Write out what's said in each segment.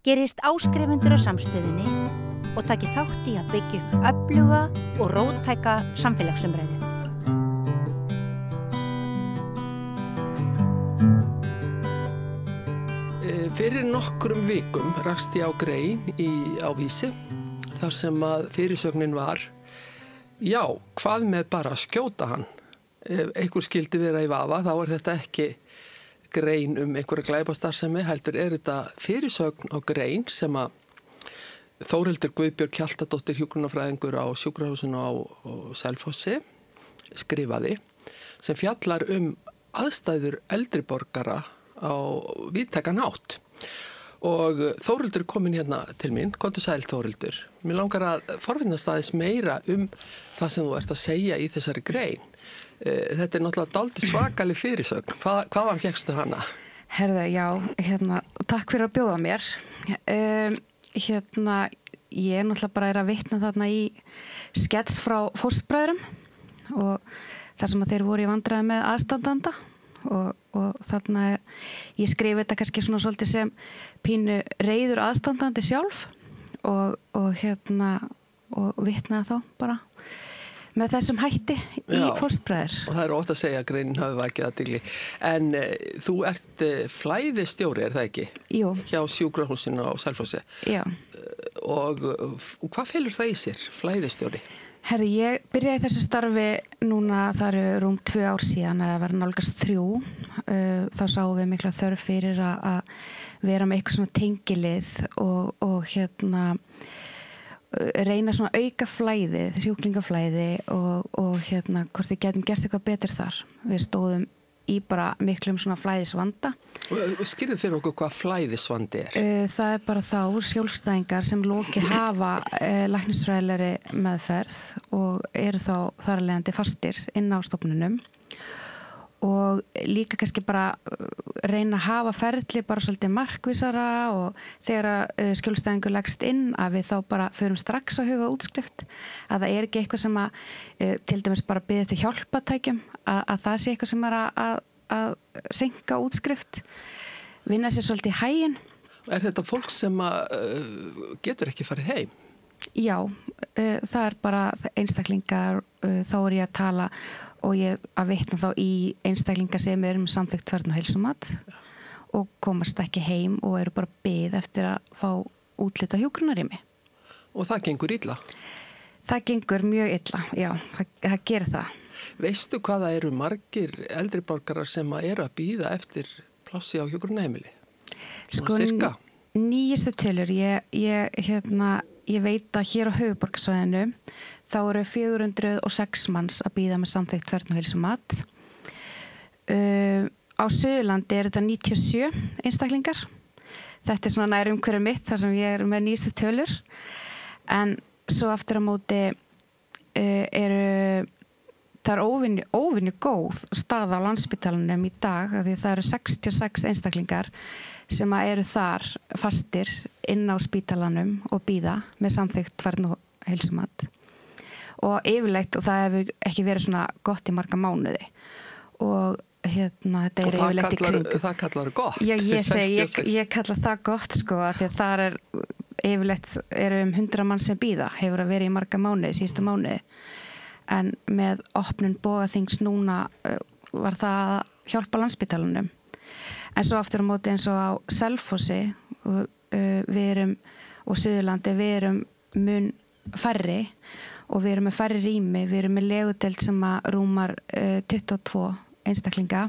gerist áskrifendur á samstöðinni og taki þátt í að byggja upp öfluga og róttæka samfélagsumræðu. Fyrir nokkrum vikum rakst ég á grein á Vísi þar sem að fyrirsögnin var: já, hvað með bara að skjóta hann? Ef einhver skildi vera í vafa þá þetta ekki grein einhverja glæpastarfsemi, heldur þetta fyrirsögn og grein sem að Þórhildur Guðbjörg Hjaltadóttir, hjúkrunarfræðingur á sjúkrahúsinu á Selfossi, skrifaði, sem fjallar aðstæður eldri borgara á víðtækan hátt. Og Þórhildur komin hérna til mín. Komdu sæl, Þórhildur. Mér langar að forvinnast aðeins meira það sem þú ert að segja í þessari grein. Þetta náttúrulega dálítið svakalig fyrirsögn. Hvaðan fékkstu hana? Herðu, já, takk fyrir að bjóða mér. Ég náttúrulega bara að vitna þarna í skets frá fóstbræðrum og þar sem að þeir voru í vandræði með aðstandanda og þarna ég skrifi þetta kannski svona svolítið sem pínu reiður aðstandandi sjálf og vitnaði þá bara með þessum hætti í fóstbræður. Og það ótt að segja að greinin hafi vakið athygli. En þú ert flæðistjóri, það ekki? Jú. Hjá sjúkrahúsinu á Selfossi. Já. Og hvað felur það í sér, flæðistjóri? Herri, ég byrjaði þessu starfi núna, það eru rúm 2 ár síðan, eða verið nálgast 3. Þá sáum við mikla þörf fyrir að vera með eitthvað svona tengilið og reyna svona auka flæðið, sjúklingaflæði og hvort við getum gert eitthvað betur þar. Við stóðum í bara miklum svona flæðisvanda. Skýrðu fyrir okkur hvað flæðisvandi er? Það bara þá skjólstæðingar sem lokið hafa læknisfræðilegri meðferð og eru þá þar af leiðandi fastir inn á stofnunum. Og líka kannski bara reyna að hafa ferli bara svolítið markvissara og þegar skjólstæðingur leggst inn að við þá bara förum strax að huga útskrift, að það er ekki eitthvað sem að til dæmis bara biðja eftir hjálpatækjum, að það sé eitthvað sem er að seinka útskrift, vinna sér svolítið hæginn. Er þetta fólk sem getur ekki farið heim? Já, það er bara einstaklingar, þá er ég að tala og ég að vitna þá í einstaklingar sem eru með samþykkt tvörn og heilsumat og komast ekki heim og eru bara beðið eftir að fá útlita hjúkrunarrými. Og það gengur illa? Það gengur mjög illa, já, það gerir það. Veistu hvað það eru margir eldri borgarar sem eru að bíða eftir plássi á hjúkrunarheimili? Sko, cirka? Nýjustu tölur, ég veit að hér á höfuðborgarsvæðinu þá eru 406 manns að bíða með samþykkt tvörn og heilsumat. Á Suðurlandi er þetta 97 einstaklingar. Þetta er svona nær umhverfið mitt þar sem ég er með nýjustu tölur. En svo aftur á móti það er óvenju góð staða á Landspítalanum í dag af því það eru 66 einstaklingar sem eru þar fastir inn á spítalanum og bíða með samþykkt tvörn og heilsumat. Og yfirleitt, og það hefur ekki verið svona gott í marga mánuði og þetta er yfirleitt í kring. Og það kallar gott? Já, ég kalla það gott sko, af því að það yfirleitt eru 100 mann sem bíða, hefur að verið í marga mánuði, síðustu mánuði. En með opnun bogaþings núna var það að hjálpa Landspítalanum. En svo aftur á móti eins og á Selfossi og Suðurlandi, við erum mun færri og við erum með færri rými, við erum með legudeild sem að rúmar 22 einstaklinga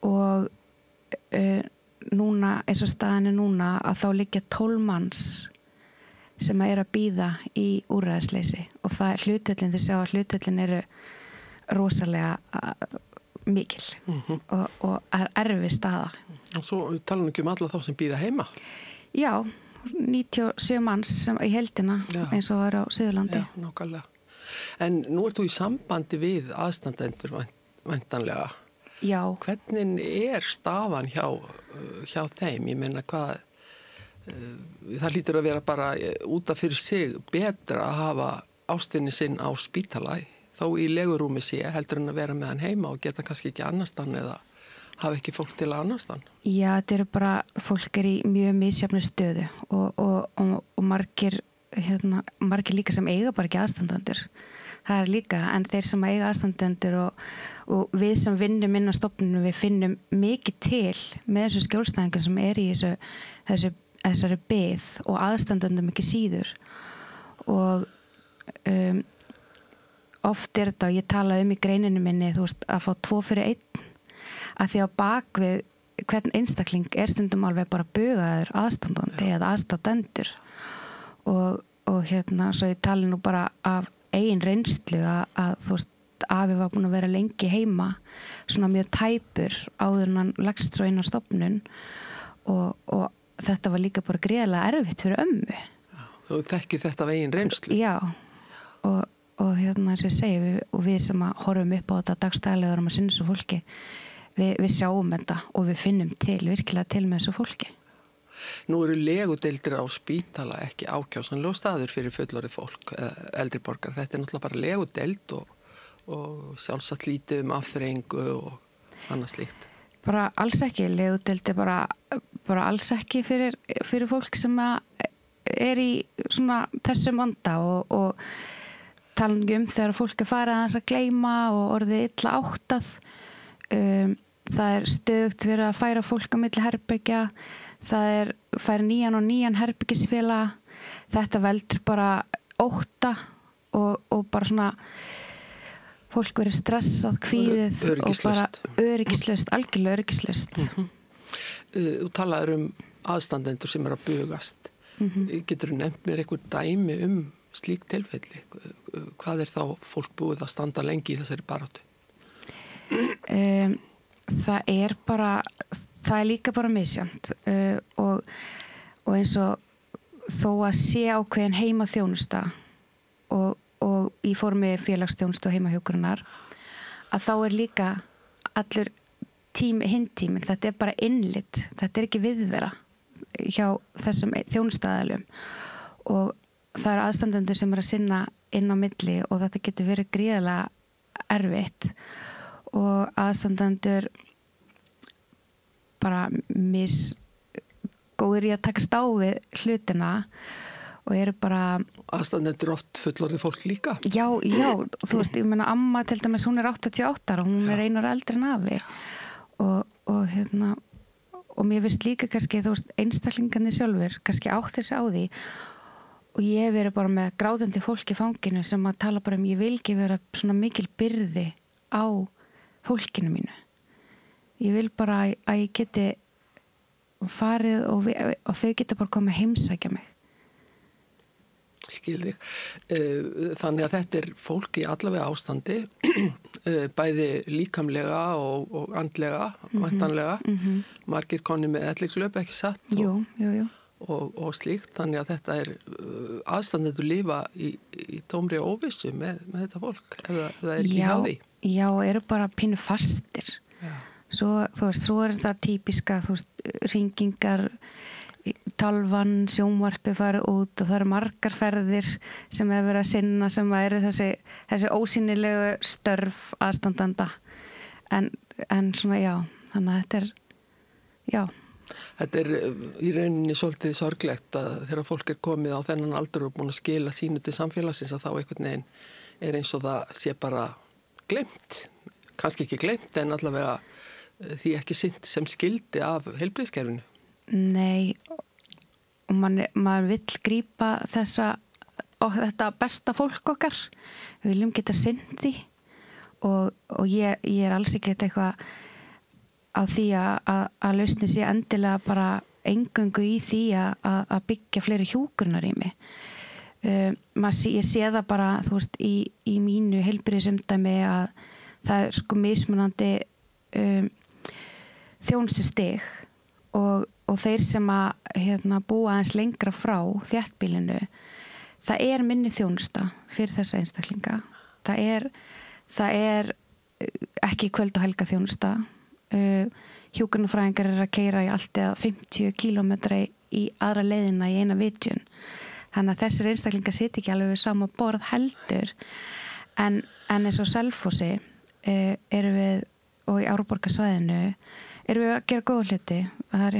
og núna, eins og staðan er núna, að þá liggja 12 manns sem að eru að bíða í úrræðisleysi og það er hlutföllin, þið sjá að hlutföllin eru rosalega mikil og er erfið staða. Og svo talar ekki alla þá sem bíða heima? Já, 97 manns í heildina eins og var á Suðurlandi. Já, nákvæmlega. En nú ert þú í sambandi við aðstandendur væntanlega. Já. Hvernig er stafan hjá þeim? Ég meina hvað, það hlýtur að vera bara út af fyrir sig betra að hafa ástinni sinn á spítala þó í legurúmi sé heldur en að vera með hann heima og geta kannski ekki annarstann eða hafa ekki fólk til að annast hann? Já, þetta eru bara, fólk í mjög misjafnu stöðu og margir líka sem eiga bara ekki aðstandendur. Það er líka, en þeir sem eiga aðstandendur og við sem vinnum inn á stofnunum, við finnum mikið til með þessu skjólstæðingum sem í þessari bið og aðstandendum ekki síður. Og oft þetta, og ég tala í greininu minni, þú veist, að fá 2 fyrir 1, að því að bak við hvern einstakling stundum alveg bara bugaður aðstandandi eða aðstandendur. Og svo ég tali nú bara af eigin reynslu að þú veist, afi var búin að vera lengi heima, svona mjög tæpur áður en hann leggst svo inn á stofnun og þetta var líka bara gríðarlega erfitt fyrir ömmu. Já, þú þekkir þetta af eigin reynslu? Já, og eins og ég segi, við sem að horfum upp á þetta dagstæðlega og sinna þessu fólki, við sjáum þetta og við finnum virkilega til með þessu fólki. Nú eru legudeildir á spítala ekki ákjásanlegur staður fyrir fullorðið fólk, eldri borgar. Þetta náttúrulega bara legudeild og sjálfsagt lítið afþreyingu og annað slíkt. Bara alls ekki, legudeild bara alls ekki fyrir fólk sem í svona þessum vanda og talandi þegar fólk farið aðeins að gleyma og orðið illa áttað. Það stöðugt verið að færa fólk á milli herbergja. Það fær nýjan herbergisfélag. Þetta veldur bara ótta og bara svona fólk verið stressað, kvíðið og bara öryggislaust, algjörlega öryggislaust. Þú talaður aðstandendur sem að bugast. Getur þú nefnt mér einhver dæmi slík tilfelli? Hvað þá fólk búið að standa lengi í þessari baráttu? Það líka bara misjafnt og eins og þó að sé ákveðin heimaþjónusta og í formi félagsþjónustu og heimahjúkrunar, að þá líka allur hinn-tíminn, þetta bara innlit, þetta ekki viðvera hjá þessum þjónustaðalum og það eru aðstandendur sem að sinna inn á milli og þetta getur verið gríðarlega erfitt og aðstandendur bara góður í að takast á við hlutina og eru bara... Aðstandendur oft fullorðið fólk líka? Já, þú veist, ég meina amma til dæmis, hún 88 ára, hún 1 ára eldri en afi og mér finnst líka kannski, þú veist, einstaklingarnir sjálfur kannski átt þessi á því og ég hef verið bara með grátandi fólk í fanginu sem að tala bara ég vil ekki vera svona mikil byrði á fólkinu mínu. Ég vil bara að ég geti farið og þau geta bara komið að heimsækja mig. Skil þig. Þannig að þetta fólk í allavega ástandi, bæði líkamlega og andlega, væntanlega. Margir konni með ellikslöp, ekki satt? Jú. Og slíkt. Þannig að þetta aðstandendur lifa í tómri óvissu með þetta fólk, ef það ekki hjá því. Já, eru bara pínu fastir. Já. Svo það típiska, hringingar, talvan, sjónvarpi farið út og það eru margar ferðir sem hefur verið að sinna sem eru þessi ósýnilegu störf aðstandanda. En svona já, þannig að þetta Þetta í rauninni svolítið sorglegt að þegar fólk komið á þennan aldur og búin að skila sínu til samfélagsins að þá einhvern veginn eins og það sé bara gleymt. Kannski ekki gleymt en allavega því ekki sinnt sem skildi af heilbrigðiskerfinu. Nei, og maður vill grípa þetta besta fólk okkar. Við viljum geta sinnt því og ég alls ekki eitthvað á því að lausnin sé endilega bara eingöngu í því að byggja fleiri hjúkrunarrými. Ég sé það bara, þú veist, í mínu heilbrigðisumdæmi að það mismunandi þjónustustig og þeir sem að búa aðeins lengra frá þéttbýlinu, það minni þjónusta fyrir þessa einstaklinga. Það er ekki kvöld og helga þjónusta. Hjúkrunarfræðingar að keyra í allt eða 50 kilometra í aðra leiðina í eina vitjun. Þannig að þessir einstaklingar sitja ekki alveg við sama borð heldur. En eins og Selfossi erum við og í Árborgarsvæðinu erum við að gera góða hluti. Það er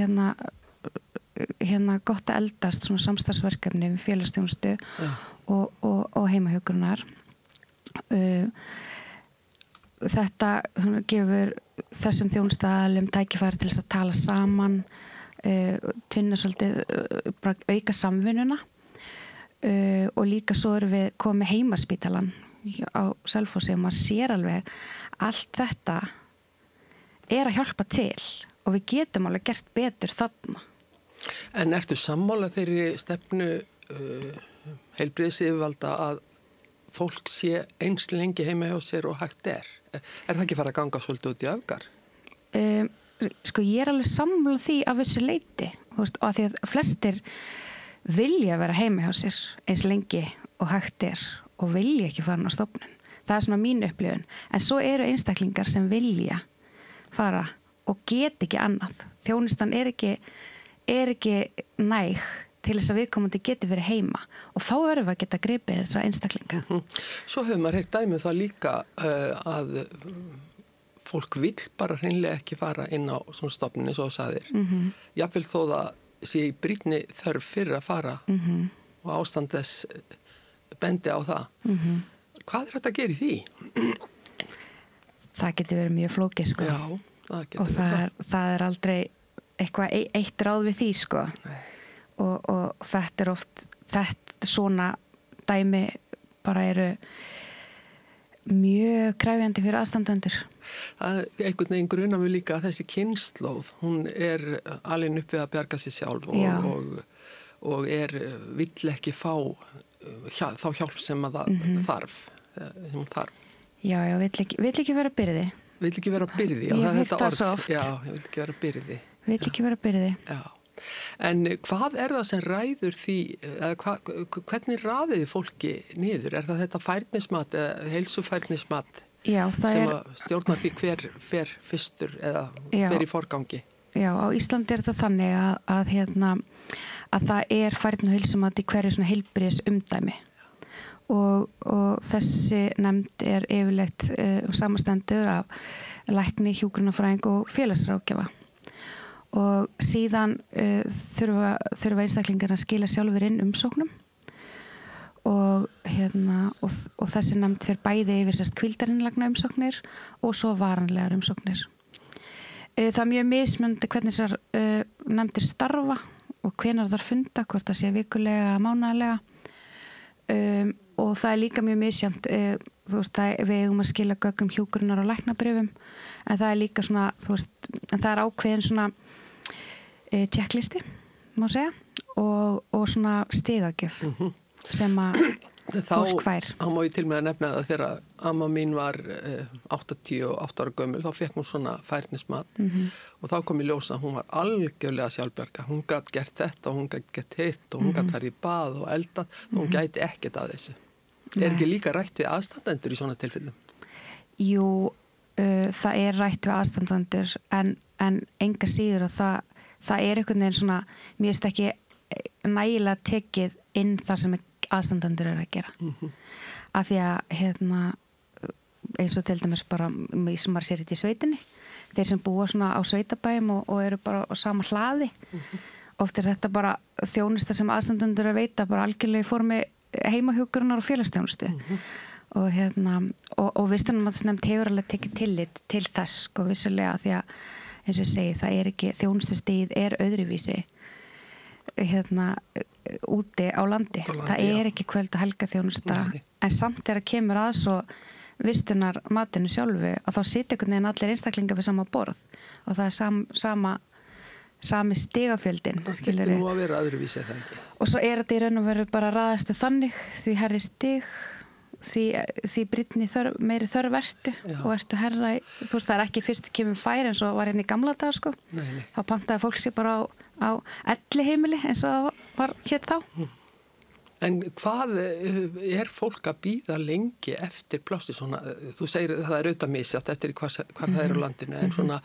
hérna gott að eldast svona samstarfsverkefni við félagsþjónustu og heimahjúkrunar. Þetta gefur þessum þjónustaðalum tækifæri til þess að tala saman, tvinna svolítið, bara auka samvinnuna, og líka svo erum við komið heimaspítalan á Selfossi og maður sér alveg allt þetta er að hjálpa til og við getum alveg gert betur þarna. En ertu sammála þeirri stefnu heilbrigðisyfirvalda að fólk sé eins lengi heima hjá sér og hægt er? Er það ekki fara að ganga svolítið út í öfgar? Sko ég er alveg sammála því af þessu leyti, þú veist, og að því að flestir vilja vera heima hjá sér eins lengi og hægt er og vilja ekki fara á stofnun. Það er svona mín upplifun. En svo eru einstaklingar sem vilja fara og get ekki annað. Þjónustan er ekki næg til þess að viðkomandi geti verið heima og þá verðum við að geta gripið þessa einstaklinga. Svo hefur maður heyrt dæmi það líka að fólk vill bara hreinlega ekki fara inn á svona stofnun eins og það sagðir. Jafnvel þó það sé í brýnni þörf fyrir að fara og ástand þess bendi á það. Hvað er þetta að gera í því? Það getur verið mjög flókið, sko. Já, það getur og það er aldrei eitthvað eitt ráð við því, sko. Og þetta er oft, þetta svona dæmi bara eru mjög kræfjandi fyrir aðstandendur. Einhvern veginn grunar við líka að þessi kynslóð, hún er alin upp við að bjarga sér sjálf og vill ekki fá þá hjálp sem að það þarf. Já, vill ekki vera byrði. Vill ekki vera byrði. Ég hef heyrt það svo oft. Já, ég vill ekki vera byrði. Vill ekki vera byrði. Já. En hvað er það sem ræður því, hvernig raðið fólki niður? Er það þetta færnismat eða heilsufærnismat sem að stjórnar því hver fer fyrstur eða hver í forgangi? Já, á Íslandi er það þannig að það er færni og heilsumat í hverju svona heilbrigðis umdæmi og þessi nefnd er yfirleitt samastendur af lækni, hjúkrunarfræðing og félagsráðgjafa. Og síðan þurfa einstaklingar að skila sjálfur inn umsóknum og þessi nefnd fer bæði yfir hvíldarinnlagna umsóknir og svo varanlegar umsóknir. Það er mjög mismunandi hvernig þessar nefndir starfa og hvenær þar funda, hvort það sé vikulega, mánaðarlega, og það er líka mjög misjafnt. Þú veist, við eigum að skila gögnum hjúkrunar og læknabrifum, en það er líka svona, þú veist, en það er ákveðin svona checklisti, má segja, og svona stigagjöf sem að fólk fær. Þá má ég til með að nefna það þegar amma mín var 88 ára gömul, þá fekk hún svona færnismat og þá kom í ljós að hún var algjörlega sjálfbjarga. Hún gat gert þetta og hún gat gert hitt og hún gat farið í bað og eldað og hún gæti ekkert af þessu. Er ekki líka rætt við aðstandendur í svona tilfellum? Jú, það er rætt við aðstandendur en enga síður að það er einhvern veginn svona, mér finnst ekki nægilega tekið inn þar sem aðstandendur eru að gera. Af því að eins og til dæmis bara sem maður sér þetta í sveitinni, þeir sem búa svona á sveitabæjum og eru bara á sama hlaði. Oft er þetta bara þjónusta sem aðstandendur að veita bara algjörlega í formi heimahjúkrunar og félagsþjónustu. Og vistunarmatsnefnd hefur alveg tekið tillit til þess, sko, vissulega, því að eins og ég segi, það er ekki, þjónustustigið er öðruvísi úti á landi. Það er ekki kvöld og helga þjónusta, en samt er að kemur að svo vistunar matinu sjálfu að þá sitja einhvern veginn allir einstaklingar við sama borð og það er sami stigafjöldin. Það getur nú að vera öðruvísi það ekki. Og svo er þetta í raun og veru bara raðastu þannig því herri stig því brýnni meiri þörf ertu og ertu herra, þú veist, það er ekki fyrst kemur færi eins og var hérna í gamla dag, sko. Nei. Þá pantaði fólk sér bara á elliheimili eins og það var hér þá. En hvað er fólk að bíða lengi eftir plássi svona? Þú segir að það er auðvitað misjátt eftir hvar það er á landinu, en svona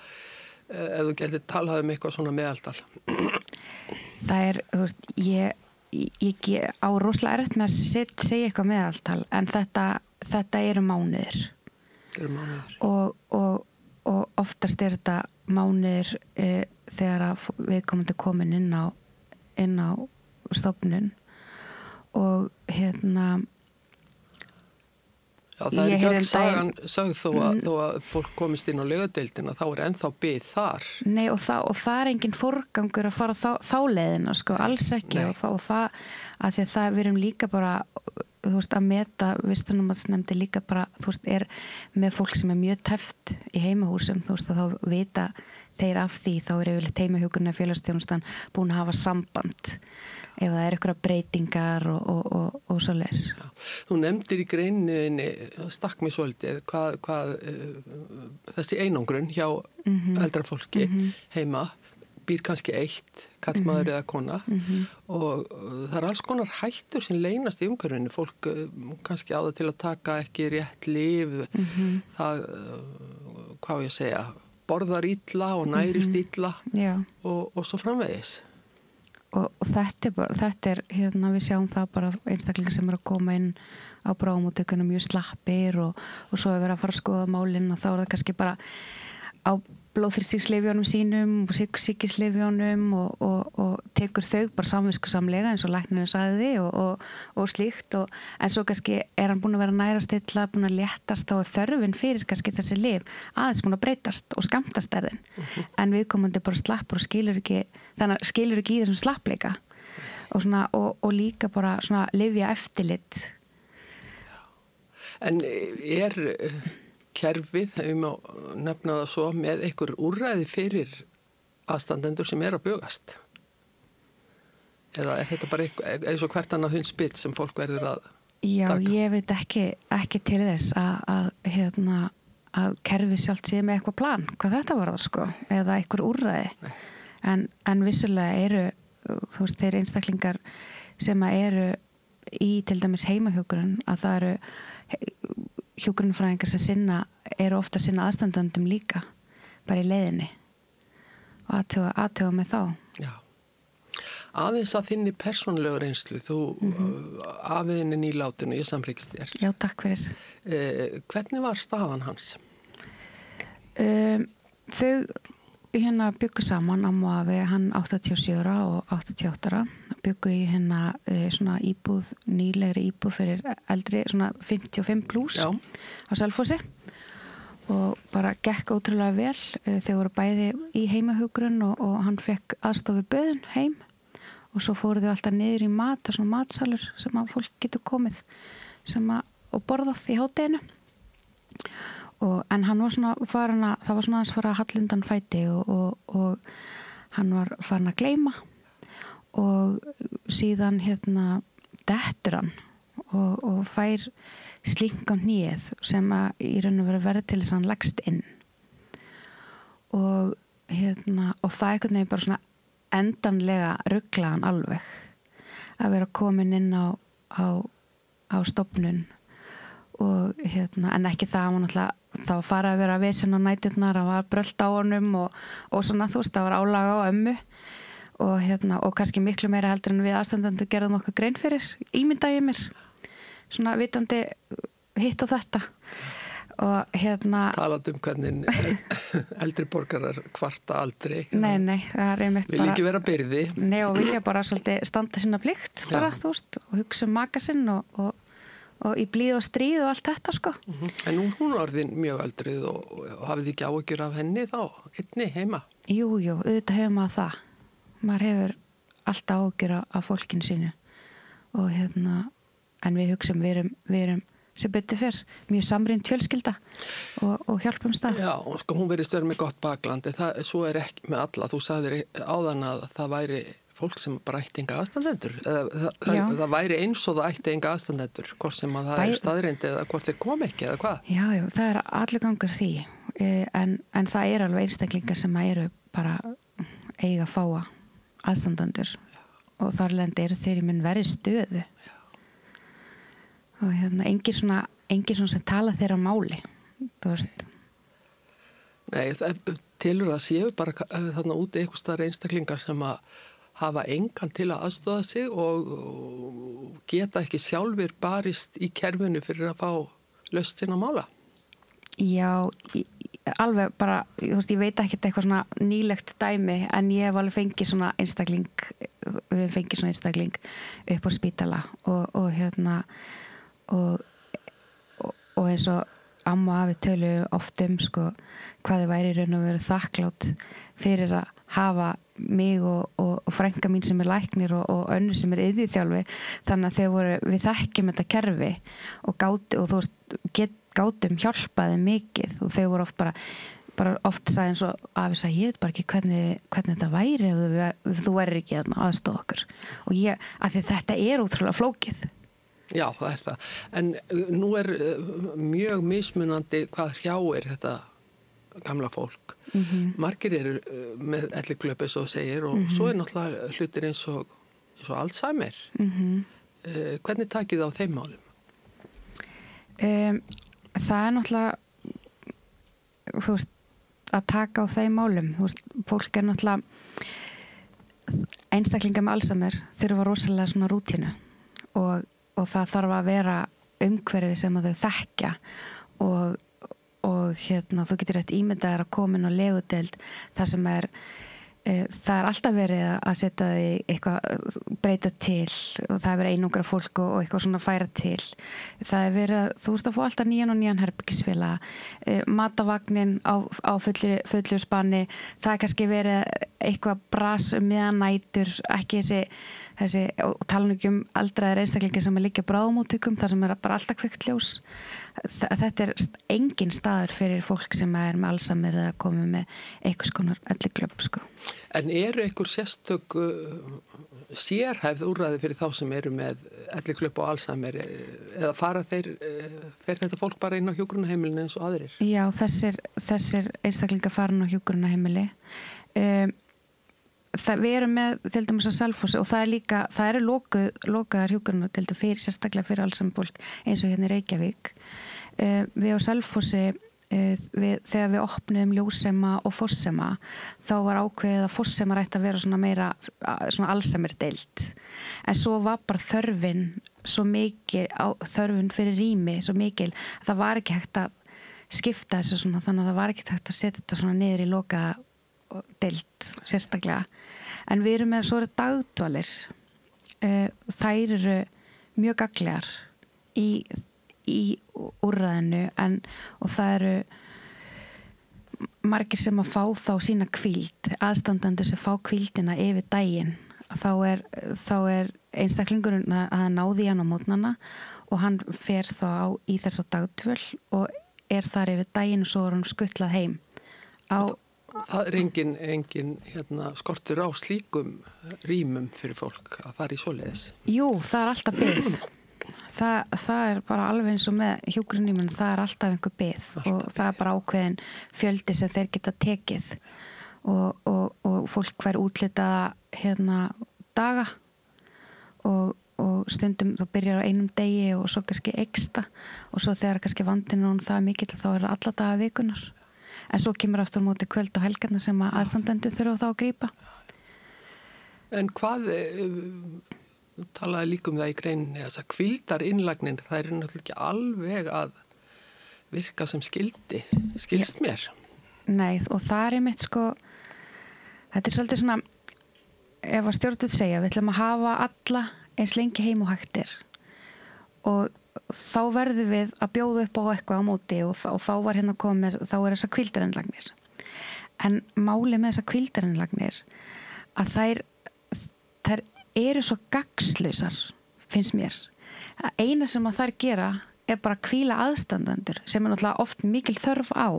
ef þú getur talað eitthvað svona meðaldal. Það er, þú veist, ég á rosalega erfitt með að segja eitthvað meðaltal, en þetta eru mánuðir. Eru mánuðir. Og oftast er þetta mánuðir þegar að viðkomandi komin inn á stofnun og Já, það er ekki öll sagan sögð þó að fólk komist inn á legudeildina, þá ennþá bið þar. Nei, og það er engin forgangur að fara þá leiðina, sko, alls ekki. Og það, að því að það við erum líka bara, þú veist, að meta vistunarmatsnefndi líka bara, þú veist, er með fólk sem er mjög tæft í heimahúsum, þú veist, að þá vita þeir af því, þá er yfirleitt heimahjúkrun eða félagsþjónustan búin að hafa samband ef það er eitthvað breytingar og svo leis. Þú nefndir í greininni, stakk mér svolítið, hvað þessi einangrun hjá eldra fólki heima býr kannski eitt, karlmaður eða kona og það er alls konar hættur sem leynast í umhverfinu. Fólk kannski á það til að taka ekki rétt lyf, það, hvað ég segja, borðar illa og nærist illa og svo framvegis. Og þetta er við sjáum það bara einstaklingar sem eru að koma inn á bráðamóttökuna mjög slappir og svo er verið að fara að skoða málin og þá er það kannski bara á blóðþrýstingslyfjunum sínum og sýkislyfjunum og tekur þau bara samviskusamlega eins og læknirinn sagði og slíkt en svo kannski er hann búin að vera nærast illa, búin að léttast þá er þörfin fyrir kannski þessi lyf aðeins búin að breytast og skammtast er þinn en viðkomandi bara slappur og skilur ekki í þessum slappleika og líka bara svona lyfja eftirlit. En kerfið, nefna það svo, með einhver úrræði fyrir aðstandendur sem að bugast? Eða er þetta bara eins og hvert annað hundsbit sem fólk verður að taka? Já, ég veit ekki til þess að kerfið sjálft sé með eitthvað plan, hvað þetta var það sko, eða einhver úrræði. En vissulega eru, þú veist, þeir einstaklingar sem eru í til dæmis heimahjúkrun, að það eru hjúkrunarfræðingar sem eru ofta að sinna aðstandandum líka bara í leiðinni og aðtuga með þá. Já. Aðeins að þinni persónulegu reynslu, þú afiðinni nýlátinu, ég samrýkst þér. Já, takk fyrir. Hvernig var staðan hans? Þau byggu saman amma og afi, hann 87 ára og 88 ára byggu í svona íbúð, nýlegri íbúð fyrir eldri, svona 55 plus á Selfossi og bara gekk ótrúlega vel. Þau voru bæði í heimahjúkrun og hann fekk aðstofi böðun heim og svo fóru þau alltaf niður í mat, það er svona matsalur sem að fólk getur komið og borðað í hádeginu. En hann var svona farin að, það var svona aðeins fara að halla undan fæti og hann var farin að gleyma og síðan dettur hann og fær slink á hnéð sem að í raun og veru verið til þess að hann leggst inn og það einhvern veginn bara svona endanlega ruglaði hann alveg að vera komin inn á stofnun og en ekki það hann var náttúrulega þá fara að vera að vesina næturnar, það var brölt á honum og svona þú veist, það var álag á ömmu og kannski miklu meira heldur en við aðstandendur gerðum okkur grein fyrir, ímyndaði ég mér svona vitandi hitt og þetta og Talandi hvernig eldri borgarar kvarta aldrei. Nei, það er einmitt bara Vil ekki vera byrði. Nei, og vilja bara svolítið standa sinna plikt bara, þú veist, og hugsa maka sinn og í blíð og stríð og allt þetta sko. En hún orðin mjög eldrið og hafið ekki áhyggjur af henni þá, einni heima? Jú, auðvitað hefur maður það. Maður hefur alltaf áhyggjur af fólkinu sínu og en við hugsum, við erum sem betur fyrr, mjög samrýnd fjölskylda og hjálpum stað. Já, sko hún verið stöður með gott baklandi, svo er ekki með alla. Þú sagðir áðan að það væri fólk sem bara ætti enga aðstandendur. Það væri eins og það ætti enga aðstandendur, hvort sem að það er staðreind eða hvort þeir kom ekki eða hvað. Já, það er allir gangur því. En það er alveg einstaklingar sem eru bara eiga að fáa aðstandendur og þarlendi eru þeir í mun verið stöðu. Og engin svona sem tala þeirra máli, þú veist. Nei, tilur það séu bara þarna úti einhvers staðar einstaklingar sem að hafa engan til að aðstoða sig og geta ekki sjálfur barist í kerfinu fyrir að fá lausn sinna mála. Já, alveg bara, þú veist, ég veit ekkert eitthvað svona nýlegt dæmi, en ég hef alveg fengið svona einstakling upp á spítala og hérna og eins og amma og afi tölu oft sko, hvað þið væri í raun og veru þakklátt fyrir að hafa mig og frænka mín sem læknir og önnur sem iðjuþjálfi, þannig að við þekkjum þetta kerfi og þú veist, gátum hjálpaði mikið og þau voru oft bara oft sagði eins og afi sagði, ég veit bara ekki hvernig þetta væri ef þú værir ekki aðstoð okkur og af því þetta ótrúlega flókið. Já, það það. En nú mjög mismunandi hvað hrjáir þetta gamla fólk. Margir eru með elliklöp eins og segir og svo náttúrulega hlutir eins og Alzheimer. Hvernig takið á þeim málum? Það náttúrulega, þú veist, að taka á þeim málum. Þú veist, fólk náttúrulega, einstaklingar með Alzheimer þurfa rosalega svona rútínu og það þarf að vera umhverfi sem að þau þekkja og hérna, þú getur rétt ímyndaðir að koma inn á legudeild þar sem það alltaf verið að setja því eitthvað, breyta til og það verið einangra fólk og eitthvað svona færa til. Það verið, þú veist að fá alltaf nýjan herbergisfélaga, matavagnin á fullu spanni, það kannski verið eitthvað bras meðan nætur, ekki þessi og tala nú ekki aldraðir einstaklingar sem liggja bráðamóttökum þar sem bara alltaf kveikt ljós. Þetta engin staður fyrir fólk sem með Alzheimer eða komið með einhvers konar elliklöpp, sko. En einhver sérstök sérhæfð úrræði fyrir þá sem eru með elliklöpp og Alzheimer eða fer þetta fólk bara inn á hjúkrunarheimilinu eins og aðrir? Já, þessir einstaklingar fara inn á hjúkrunarheimili. Við erum með til dæmis á Selfossi og það eru lokaðar hjúkrunardeildir sérstaklega fyrir Alzheimer fólk eins og hérna í Reykjavík. Við á Selfossi þegar við opnuðum Ljósema og Fossema þá var ákveðið að Fossema ætti að vera svona meira svona Alzheimer deild en svo var bara þörfin svo mikil, þörfin fyrir rými svo mikil að það var ekki hægt að skipta þessu svona þannig að það var ekki hægt að setja þetta svona niður í lokaða deild sérstaklega en við erum með svo dagdvalir þær eru mjög gagnlegar í úrræðinu og það eru margir sem að fá þá sína hvíld aðstandendur sem fá hvíldina yfir daginn þá er einstaklingurinn að náði hann á mótnana og hann fer þá í þessa dagdvöl og þar yfir daginn og svo hann skuttlað heim Það engin skortur á slíkum rýmum fyrir fólk að fara í svoleiðis? Jú, það alltaf bið. Það bara alveg eins og með hjúkrunarrýmin, það alltaf einhver bið og það bara ákveðin fjöldi sem þeir geta tekið og fólk hver úthlutaða daga og stundum þá byrjar á einum degi og svo kannski ekstra og svo þegar kannski vandinn og það mikill þá alla daga vikunar. En svo kemur aftur á móti kvöld og helgarna sem að aðstandendur þurfa þá að grípa. En hvað talaði líka það í greininni þess að hvíldarinnlagnir, það eru náttúrulega ekki alveg að virka sem skilst mér. Nei, og það mitt sko, þetta svolítið svona, ef að stjórnvöld segja, við ætlum að hafa alla eins lengi heim og hægtir og þá verðum við að bjóða upp á eitthvað á móti og þá var komið þá þessar hvíldarinnlagnir. En málið með þessar hvíldarinnlagnir að þær eru svo gagnslausar, finnst mér. Að eina sem að þær gera bara að hvíla aðstandendur sem náttúrulega oft mikil þörf á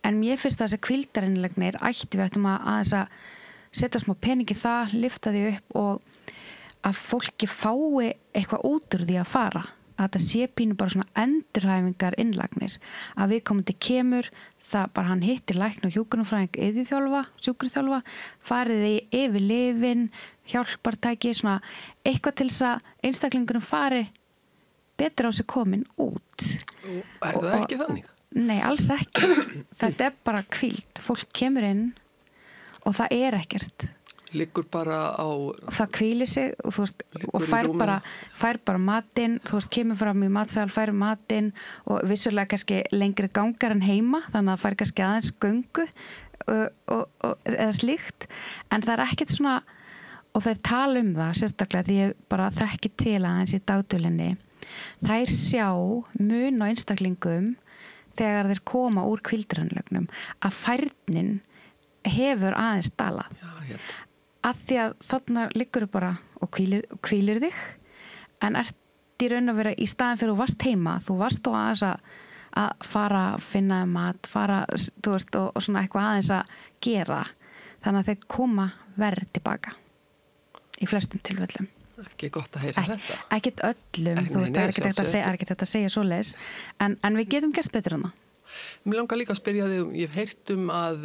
en mér finnst að þessar hvíldarinnlagnir við ættum að setja smá pening í það, lyfta því upp og að fólki fái eitthvað út úr því að fara að þetta sé pínu bara svona endurhæfingar innlagnir að viðkomandi kemur það bara hann hittir lækni og hjúkrunarfræðing iðjuþjálfa, sjúkraþjálfa farið yfir lyfin hjálpartæki, svona eitthvað til þess að einstaklingurinn fari betur á sig komin út það ekki þannig? Nei, alls ekki þetta bara hvíld, fólk kemur inn og það ekkert liggur bara á... Það hvílir sig og, þú veist, og fær bara matinn, þú veist, kemur fram í matsal, fær matinn og vissulega kannski lengri gangar en heima, þannig að fær kannski aðeins göngu eða slíkt, en það ekkert svona, og þeir tala það sérstaklega því ég bara þekki til aðeins í dagdvölinni, þær sjá mun á einstaklingum þegar þeir koma úr hvíldarannlögnum að færnin hefur aðeins dalað. Já, af því að þarna liggur bara og hvílir þig, en ert í raun að vera í staðin fyrir þú varst heima, þú varst og aðeins að fara að finna mat, fara, þú veist, og svona eitthvað aðeins að gera, þannig að þeir koma verð tilbaka í flestum tilfellum. Ekki gott að heyra þetta. Ekkert öllum, þú veist, það er ekki þetta að segja svoleiðis, en við getum gert betur en það. Mér langar líka að spyrja þig, ég hef heyrt að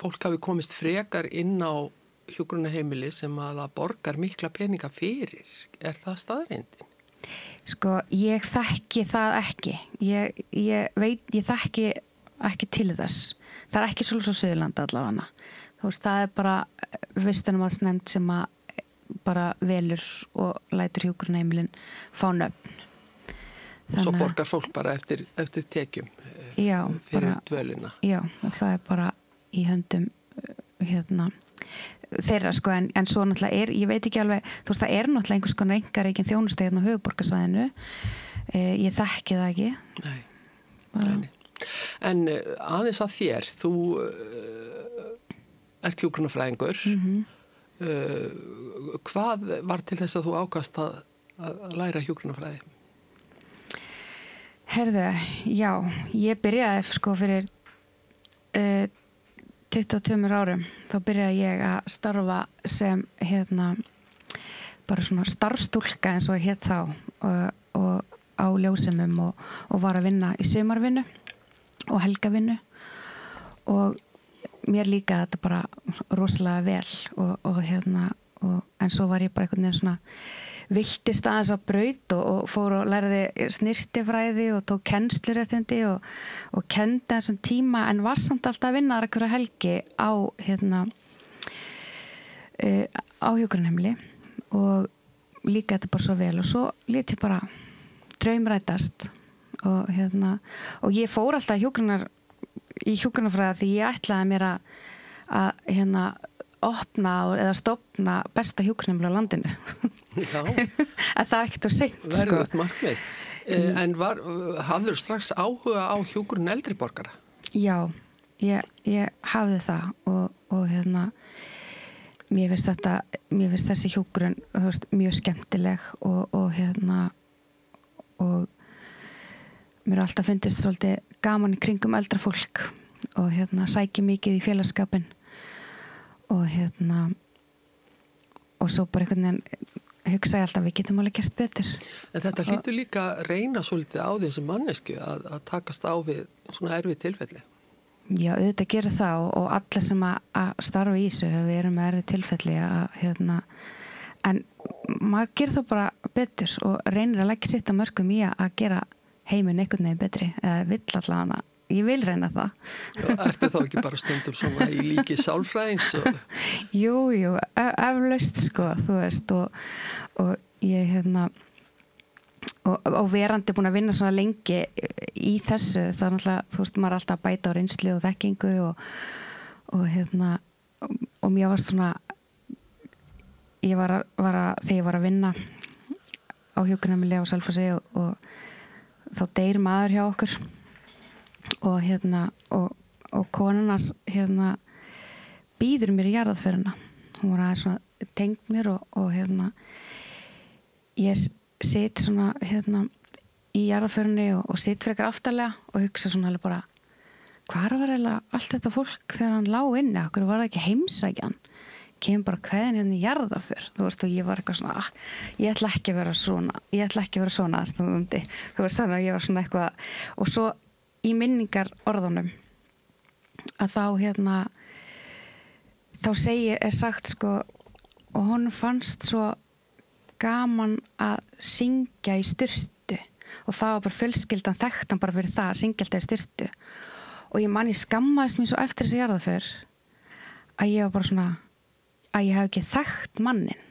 fólk hafi komist frekar inn á hjúkrunarheimili sem að það borgar mikla peninga fyrir. Er það staðreyndin? Sko, ég þekki það ekki. Ég þekki ekki til þess. Það er ekki svolítið svo Suðurlanda allavega. Þú veist, það er bara vistunarmatsnefnd sem að bara velur og lætur hjúkrunarheimilin fá nöfn. Og svo borgar fólk bara eftir tekjum fyrir dvölina. Já, og það er bara í höndum þeirra, sko, en svo náttúrulega ég veit ekki alveg, þú veist, það náttúrulega einhvers konar einkareikin þjónusta hérna á höfuðborgarsvæðinu. Ég þekki það ekki. Nei. En aðeins að þér, þú ert hjúkrunarfræðingur. Hvað var til þess að þú ákvast að læra hjúkrunarfræði? Heyrðu, já, ég byrjaði sko fyrir 22 árum. Þá byrjaði ég að starfa sem bara svona starfstúlka eins og hét þá og á ljósumum og var að vinna í sumarvinnu og helgavinnu og mér líka þetta bara rosalega vel en svo var ég bara einhvern veginn svona viltist aðeins á braut og fór og lærði snyrtifræði og tók kennsluréttindi og kenndi þessum tíma en var samt alltaf að vinna einhverja helgi á hjúkrunarheimili og líka þetta bara svo vel og svo lét ég bara draumrætast og ég fór alltaf í hjúkrunarfræði því ég ætlaði mér að opna eða stofna besta hjúkrunarheimili á landinu. Já. En það ekkert úr seint. Verðugt markmið. En hafður strax áhuga á hjúkrun eldri borgara? Já, ég hafði það og mér finnst þessi hjúkrun mjög skemmtileg og mér er alltaf fundist svolítið gaman í kringum eldra fólk og sæki mikið í félagskapin og og svo bara einhvern veginn hugsa ég alltaf við getum alveg gert betur. En þetta hlýtur líka að reyna svolítið á þessu mannesku að takast á við svona erfið tilfelli. Já, auðvitað gerir það og allir sem að starfa í þessu við erum með erfið tilfelli en maður gerir það bara betur og reynir að leggja sitt að mörgum í að gera heiminn einhvern veginn betri eða vill allavega ég vil reyna það. Já, ertu þá ekki bara stundum svona í líki sálfræðings? Jú, eflaust sko, þú veist og ég og verandi búin að vinna svona lengi í þessu, það er náttúrulega, þú veist, maður er alltaf að bæta á reynslu og þekkingu og mér var svona þegar ég var að vinna á hjúkrunarheimili á Selfossi og þá deyr maður hjá okkur og konunars býður mér í jarðarförina. Hún var aðeins svona tengd mér og ég sit svona í jarðarförinni og sit frekar aftarlega og hugsa svona alveg bara hvar var eiginlega allt þetta fólk þegar hann lá inni, okkur var það ekki heimsækjan kemur bara kveðin í jarðarför þú veist og ég var eitthvað svona ég ætla ekki að vera svona stundandi, þú veist þannig að ég var svona eitthvað og svo í minningar orðunum að þá er sagt sko og hún fannst svo gaman að syngja í sturtu og það var bara fjölskyldan þekktan bara fyrir það að syngja alltaf í sturtu og ég skammaðist mér svo eftir þessi jarðarför að ég var bara svona að ég hef ekki þekkt mannin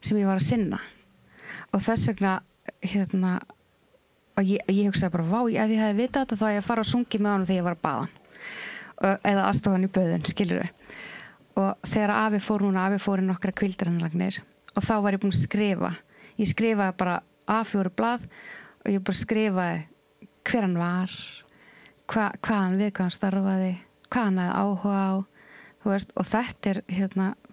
sem ég var að sinna og þess vegna og ég hugsaði bara vá, ef ég hefði vitað þetta þá ég að fara að sungi með hann þegar ég var að baða hann eða aðstofan í böðun, skilurðu og þegar afi fór í nokkra hvíldarannlagnir og þá var ég búin að skrifa ég skrifaði bara A4 blað og ég bara skrifaði hver hann var hvað hann starfaði hvað hann hefði áhuga á þú veist, og þetta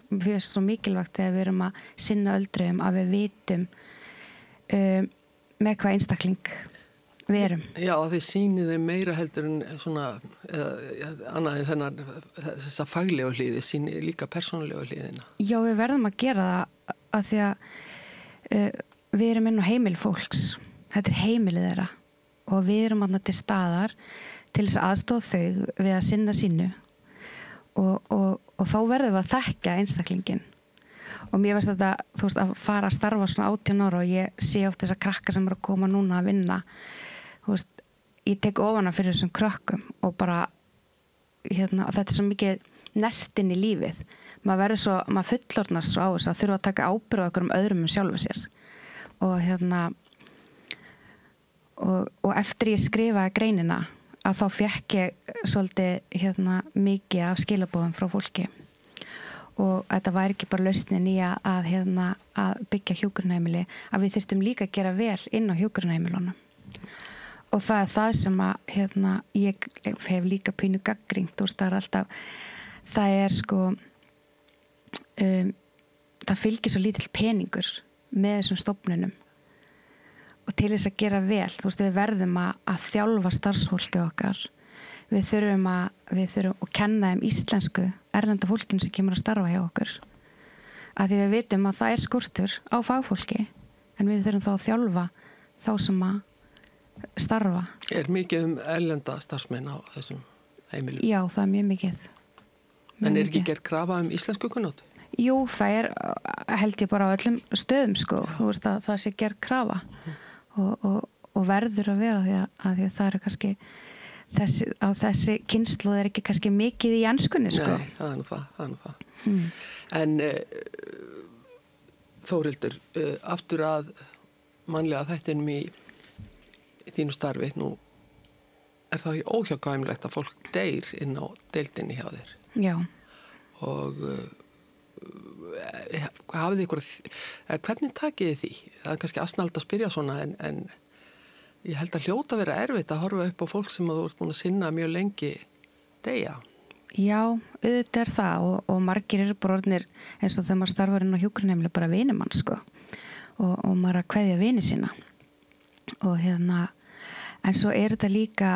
við veist svo mikilvægt þegar við erum að sinna öldruðum að við vitum með hvað einstakling við erum. Já, þið sýnið þeim meira heldur en svona annað en þessa faglegu hliði, sýnið líka persónulegu hliðina. Já, við verðum að gera það af því að við erum inn á heimili fólks. Þetta er heimilið þeirra og við erum þarna til staðar til þess aðstoða þau við að sinna sínu og þá verðum við að þekkja einstaklingin. Og mér veist þetta, þú veist, að fara að starfa svona 18 ára og ég sé oft þessa krakka sem eru að koma núna að vinna. Þú veist, ég tek ofana fyrir þessum krökkum og bara, þetta er svo mikið nestin í lífið. Maður fullorðnast svo á þess að þurfa að taka ábyrgð á okkur öðrum sjálfu sér. Og eftir ég skrifaði greinina, að þá fékk ég svolítið mikið af skilaboðum frá fólki. Og þetta væri ekki bara lausnin í að byggja hjúkrunarheimili að við þurftum líka að gera vel inn á hjúkrunarheimilunum og það er það sem að ég hef líka pínu gagnrýnt þú veist, það er alltaf það er sko það fylgir svo lítill peningur með þessum stofnunum og til þess að gera vel þú veist, við verðum að þjálfa starfsfólki okkar við þurfum að kenna þeim íslensku erlenda fólkinu sem kemur að starfa hjá okkur að því við vitum að það er skortur á fagfólki en við þurfum þá að þjálfa þá sem að starfa. Er mikið erlenda starfsmenn á þessum heimilum? Já, það er mjög mikið. En er ekki gerð krafa íslensku kunnáttu? Jú, það er held ég bara á öllum stöðum sko, þú veist að það sé gerð krafa og verður að vera því að það eru kannski þessi kynslóð er ekki kannski mikið í enskunni sko. Nei, það er nú það. En Þórildur, aftur að mannlega þættinum í þínu starfi, nú er það óhjákvæmilegt að fólk deyr inn á deildinni hjá þér. Já. Og hafið ykkur, hvernig takið þið því? Það er kannski asnalegt að spyrja svona en ég held að hljóta vera erfitt að horfa upp á fólk sem að þú ert búin að sinna mjög lengi deyja. Já, auðvitað er það og margir eru bara orðnir eins og þegar maður starfar inn á hjúkrunarheimili bara vinimann sko og maður að kveðja vini sína og en svo er þetta líka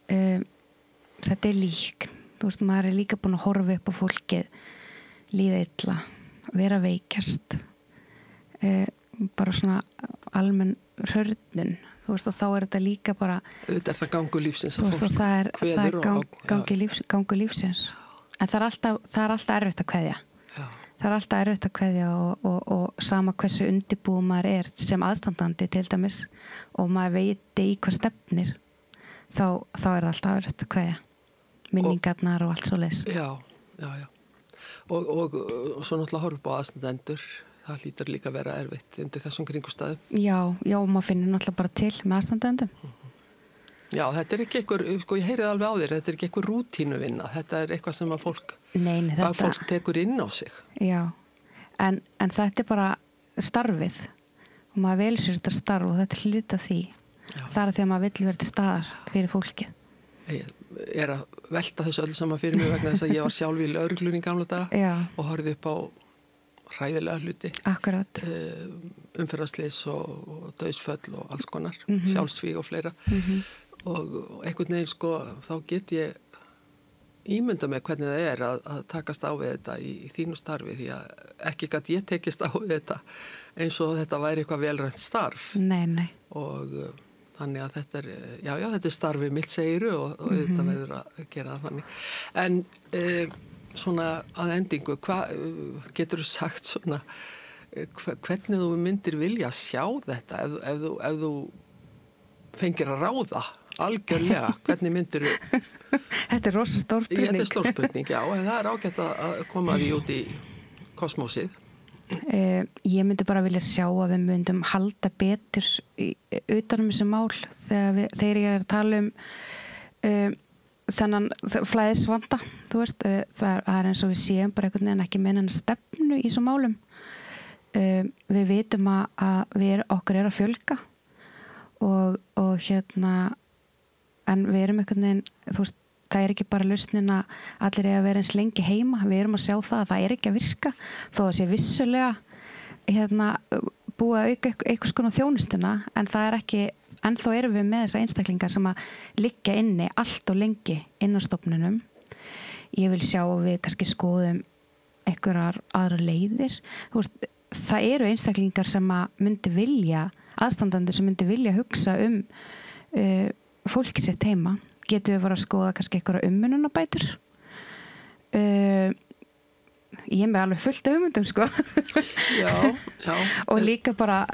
þetta er lík þú veist, maður er líka búin að horfa upp á fólkið líða illa, vera veikjast bara svona almenn hrörnun þú veist, og þá er þetta líka bara auðvitað er það gangur lífsins að fólk kveður gangur lífsins en það er alltaf erfitt að kveðja það er alltaf erfitt að kveðja og sama hversu undirbúið maður er sem aðstandandi til dæmis og maður veiti í hvað stefnir þá er það alltaf erfitt að kveðja minningarnar og allt svo leys. Já. Og svo náttúrulega horfa upp á aðstandendur, það hlýtur líka að vera erfitt undir þessum kringumstæðum. Já, maður finnir náttúrulega bara til með aðstandendum. Já, þetta er ekki einhver, sko ég heyrið alveg á þér, þetta er ekki einhver rútínuvinna, þetta er eitthvað sem að fólk tekur inn á sig. Já, en þetta er bara starfið og maður velur sér þetta starf og þetta er hluta því. Já. Það er því að maður vill vera til staðar fyrir fólkið. Ég er að velta þessu öllu saman fyrir mig vegna þess að ég var sjálf í lögreglunni í gamla daga og horfði upp á hræðilega hluti. Akkurat. Umferðarslys og dauðsföll og alls konar, sjálfsvíg og fleira. Og einhvern veginn sko, þá get ég ímynda mig hvernig það er að takast á við þetta í þínu starfi því að ekki gat ég tekist á við þetta eins og þetta væri eitthvað velrænt starf. Nei. Og þannig að þetta er, þetta er starfið mitt segiru og þetta verður að gera það þannig. En svona að endingu, getur þú sagt svona, hvernig þú myndir vilja sjá þetta ef þú fengir að ráða algjörlega. Hvernig myndir þú? Þetta rosa stór spurning. Þetta stór spurning, já, en það ágætt að koma því út í kosmósið. Ég myndi bara vilja sjá að við myndum halda betur utanum þessi mál þegar ég tala þennan flæðisvanda, þú veist, það eins og við séum bara einhvern veginn ekki með hennar stefnu í þessum málum. Við vitum að okkur að fjölga og en við erum einhvern veginn, þú veist, það ekki bara lausnin að allir að vera eins lengi heima. Við erum að sjá það að það ekki að virka þó að sé vissulega búið að auka einhvers konar þjónustuna, en það ekki, ennþá erum við með þessa einstaklingar sem að liggja inni allt og lengi inn á stofnunum. Ég vil sjá að við kannski skoðum einhverjar aðra leiðir. Þú veist, það eru einstaklingar sem að myndi vilja, aðstandandi sem myndi vilja hugsa fólki sitt heima. Getum við bara að skoða kannski einhverja umönnunarbætur. Ég með alveg fullt af hugmyndum, sko. Já. Og líka bara,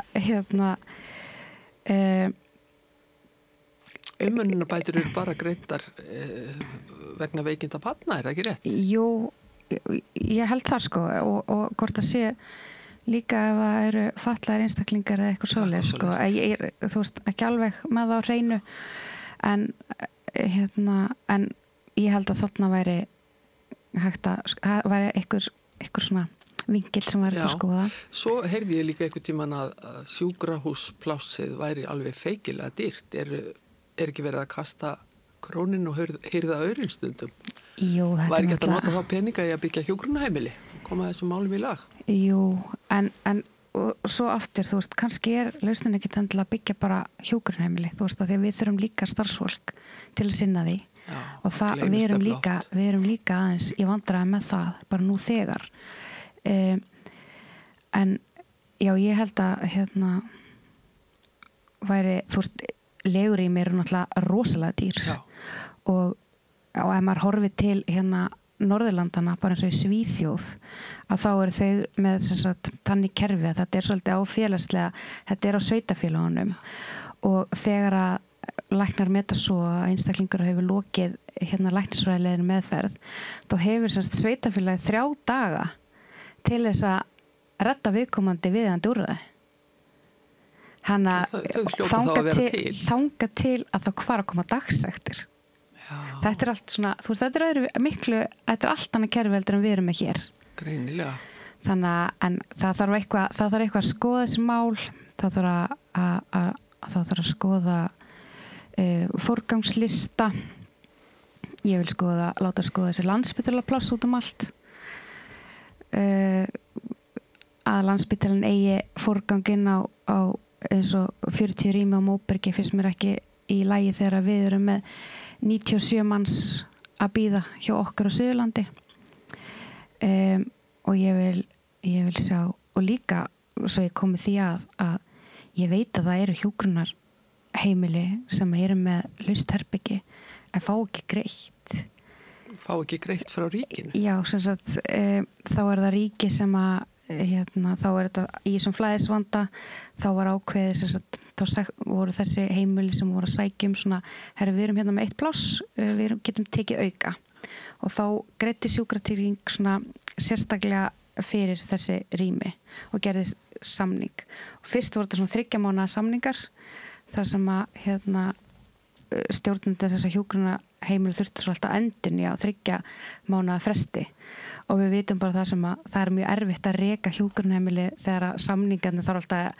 Umönnunarbætur eru bara greiddar vegna veikinda barna, það ekki rétt? Jú, ég held það, sko, og hvort að sé líka ef það eru fatlaðir einstaklingar eða eitthvað svoleiðis, sko. Ég þú veist, ekki alveg með það á hreinu, en ég held að þarna væri hægt að væri einhver svona vingil sem væri til að skoða. Svo heyrði ég líka einhvern tímann að sjúkrahúsplássið væri alveg feikilega dýrt. Er ekki verið að kasta krónin og heyrða öðrum stundum? Jú, þetta væri ekki hægt að nota þá peninga í að byggja hjúkrunarheimili, koma þessum málum í lag? Jú, en og svo aftur, þú veist, kannski lausnin ekki til að byggja bara hjúkrunarheimili, þú veist, að því að við þurfum líka starfsfólk til að sinna því. Já, og við erum líka aðeins í vandræði með það, bara nú þegar. En já, ég held að væri, þú veist, legurými eru náttúrulega rosalega dýr. Já. Og ef maður horfir til Norðurlandana, bara eins og í Svíþjóð, að þá eru þau með þannig kerfi að þetta svolítið á félagslega, þetta á sveitafélagunum, og þegar að læknar meta svo að einstaklingur hefur lokið læknisfræðilegri meðferð, þá hefur sveitafélagi 3 daga til þess að redda viðkomandi viðeigandi úrræði. Þangað til að það hvar að koma dagsektir. Já. Þetta allt svona, þú veist, þetta allt annað kerfi heldur en við erum með hér. Greinilega. Þannig að, en það þarf eitthvað að skoða þessi mál, það þarf að skoða forgangslista. Ég vil láta skoða þessi Landspítalapláss út allt. Að Landspítalinn eigi forganginn á eins og 40 rými á Móbergi finnst mér ekki í lagi þegar við erum með 97 manns að bíða hjá okkur á Suðurlandi. Og ég vil sjá, og líka svo ég komi því að ég veit að það eru hjúkrunarheimili sem eru með laust herbergi en fá ekki greitt. Fá ekki greitt frá ríkinu? Já, sem sagt, þá það ríki sem að þá þetta í þessum flæðisvanda, þá var ákveðið sem sagt, þá voru þessi heimili sem voru að sækja svona, við erum með 1 pláss, við getum tekið auka, og þá greiddi sjúkratrygging svona sérstaklega fyrir þessi rými og gerði samning. Og fyrst voru þetta svona 3 mánaða samningar þar sem að stjórnendur þessa hjúkrunarheimili þurftu svo alltaf endurnýja á 3 mánaða fresti, og við vitum bara það er mjög erfitt að reka hjúkrunarheimili þegar samningarnir þarf alltaf að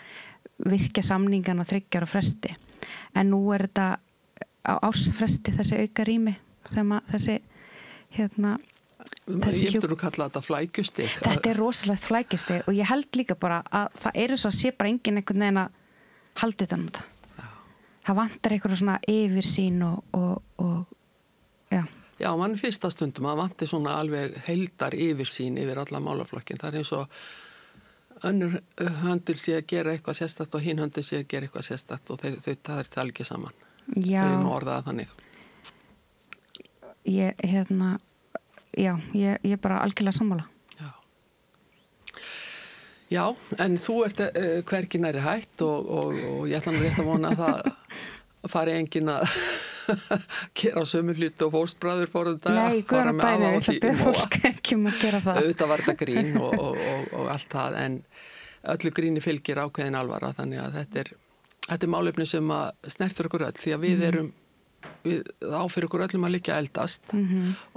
virkja samningarna á 3 ára fresti. En nú þetta á ársfresti þessi auka rými sem að þessi Ég hefður að kalla þetta flækjustig. Þetta er rosalegt flækjustig, og ég held líka bara að það eru svo að sé bara enginn einhvern veginn að halda utan þetta. Það vantar einhverja svona yfirsýn og já. Já, mann fyrsta stundum að vanti svona alveg heildar yfirsýn yfir alla málaflokkin. Það eins og önnur höndil sé að gera eitthvað sérstakt og hinn höndil sé að gera eitthvað sérstakt, og það tala ekki saman. Já. Þau má orða það þannig. Ég er bara algjörlega sammála. Já, en þú ert hvergi næri hætt og ég ætla nú rétt að vona að það fari enginn að gera sömu hlut og fóstbræður fórum þetta. Nei, guðan bæði, það byrð fólk ekki að gera það. Auðvitað var þetta grín og allt það, en öllu gríni fylgir ákveðin alvara, þannig að þetta er málefni sem að snertur okkur öll, því að við erum áfyrir okkur öllum að liggja eldast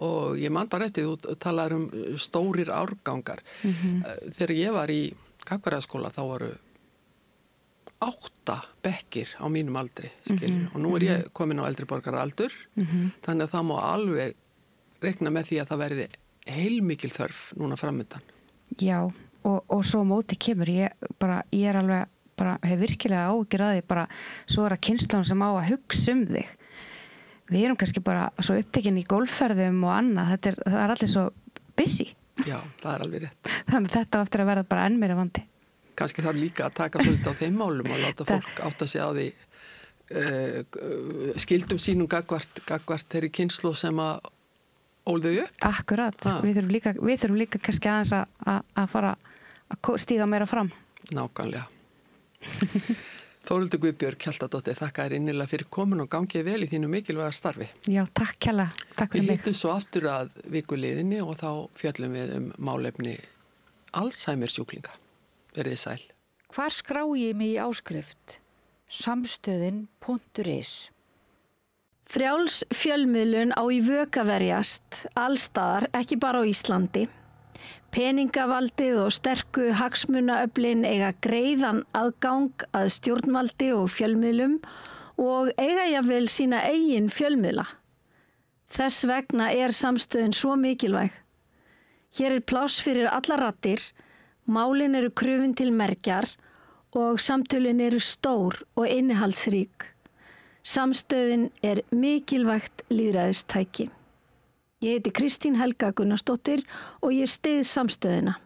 og ég man bara eftir þú talar stórir árgangar. Þegar ég var í Gagnfræðaskóla þá voru 8 bekkir á mínum aldri, og nú er ég komin á eldri borgaraldur, þannig að það má alveg reikna með því að það verði heilmikil þörf núna framöndan. Já, og svo móti kemur, ég er alveg, hef virkilega áhyggjur að því, svo er að kynslóðan sem á að hugsa þig. Við erum kannski bara svo upptekin í golfferðum og annað, það er allir svo busy. Já, það er alveg rétt. Þannig að þetta á eftir að verða bara enn meira vandi. Kannski þarf líka að taka svolítið á þeim málum og láta fólk átta sig á því skildum sínum gagvart þeirri kynslóð sem að ólðu upp. Akkurat, við þurfum líka kannski aðeins að fara að stíga meira fram. Nákvæmlega. Þórhildur Guðbjörg Hjaltadóttir, þakka þér innilega fyrir komin og gangið vel í þínu mikilvæga starfi. Já, takk kærlega. Takk fyrir mig. Við hittum svo aftur að vikuliðinni og þá fjöllum við málefni Alzheimer sjúklinga. Verið sæl. Hvar skrái ég mig í áskrift? Samstöðin.is. Frjáls fjölmiðlun á í vök að verjast, allstaðar, ekki bara á Íslandi. Peningavaldið og sterku hagsmunaöflin eiga greiðan aðgang að stjórnvaldi og fjölmiðlum og eiga jafnvel sína eigin fjölmiðla. Þess vegna er samstöðin svo mikilvæg. Hér er pláss fyrir allar raddir, málin eru krufin til mergjar og samtölin eru stór og innihaldsrík. Samstöðin er mikilvægt lýðræðistæki. Ég heiti Kristín Helga Gunnarsdóttir og ég styð samstöðina.